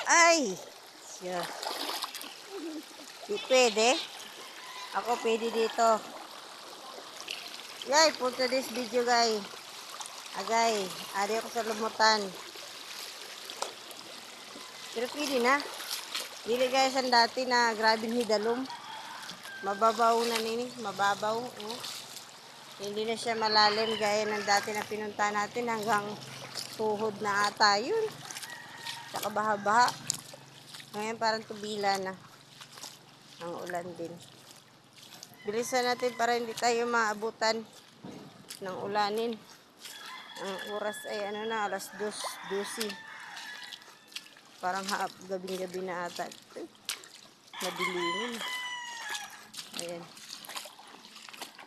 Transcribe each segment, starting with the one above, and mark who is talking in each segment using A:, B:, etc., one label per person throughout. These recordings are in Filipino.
A: Ay! Siya. Di pwede. Ako pwede dito. Guys, for today's video guys. Agay, ari ako sa lumutan. Pero pwede na. Dili guys ang dati na grabe hidalom. Mababaw na nini, mababaw. Oh. Hindi na siya malalim gaya ng dati na pinunta natin hanggang tuhod na ata yun. Tsaka baha-baha. Ngayon parang tubila na. Ang ulan din. Bilisan natin para hindi tayo maabutan ng ulanin. Ang oras ay ano na, alas 2:12. Parang gabing-gabi na ata. Madilim. Ayan.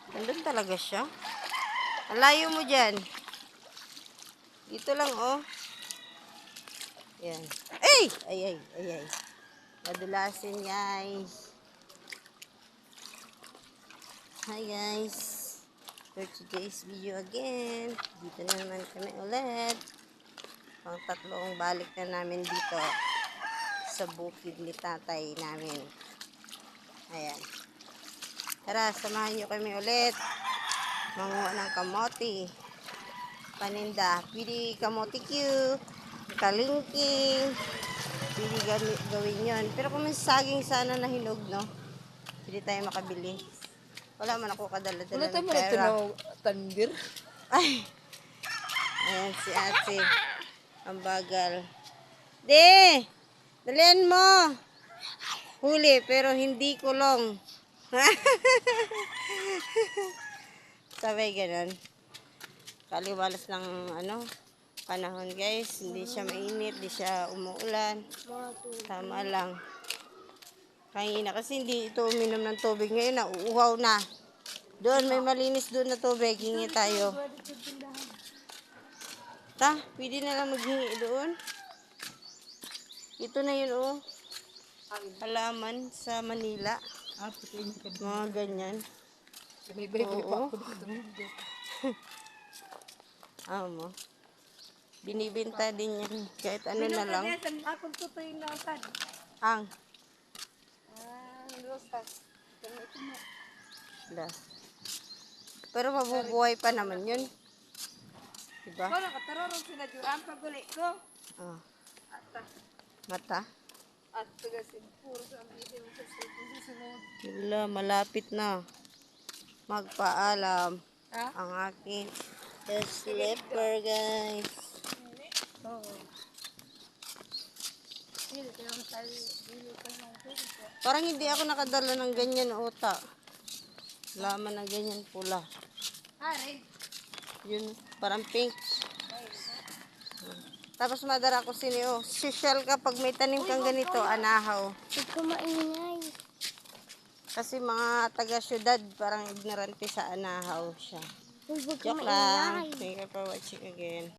A: Nandun talaga siya. Ang layo mo dyan. Dito lang, oh. Ayan. Ay! Ay, ay, ay, ay. Madulasin, guys. Hi, guys. For today's video again. Dito na naman kami ulit. Pang tatlong balik na namin dito sa bukid ni tatay namin. Ayan. Tara, samahan nyo kami ulit. Manguha ng kamote. Paninda. Pwede kamote cute. Kalingking. Pwede gawin yun. Pero kung may saging sana na hinog, no? Pwede tayo makabili. Wala man ako kadala-dala ng pera.
B: Wala tandir.
A: Ay! Ayan si ate. Ang bagal. De! Dalian mo! Huli, pero hindi kulong. Sabay ganun. Kaliwalas ng panahon guys. Hindi siya mainit, hindi siya umuulan. Tama lang. Kanina kasi hindi ito uminom ng tubig. Ngayon nauuhaw na. Doon may malinis doon na tubig. Hingi tayo. Ta, pwede na lang maghingi doon. Ito na yun oh. Halaman sa Manila. Mga ganyan. Oo. Amo. Binibenta din yan. Kahit ano na lang. Ang. Pero mabubuhay pa naman yun. Diba? Oh. Mata. Wala, malapit na. Magpaalam ang aking slipper guys. Parang hindi ako nakadala ng ganyan uta. Laman na ganyan pula. Yun, parang pink. Tapos madara ko sinio. Social ka pag may tanim kang ganito, anahaw.
C: Ito maingay.
A: Kasi mga taga-syudad, parang ignorante sa anahaw siya. Joke lang. Thank you for watching again.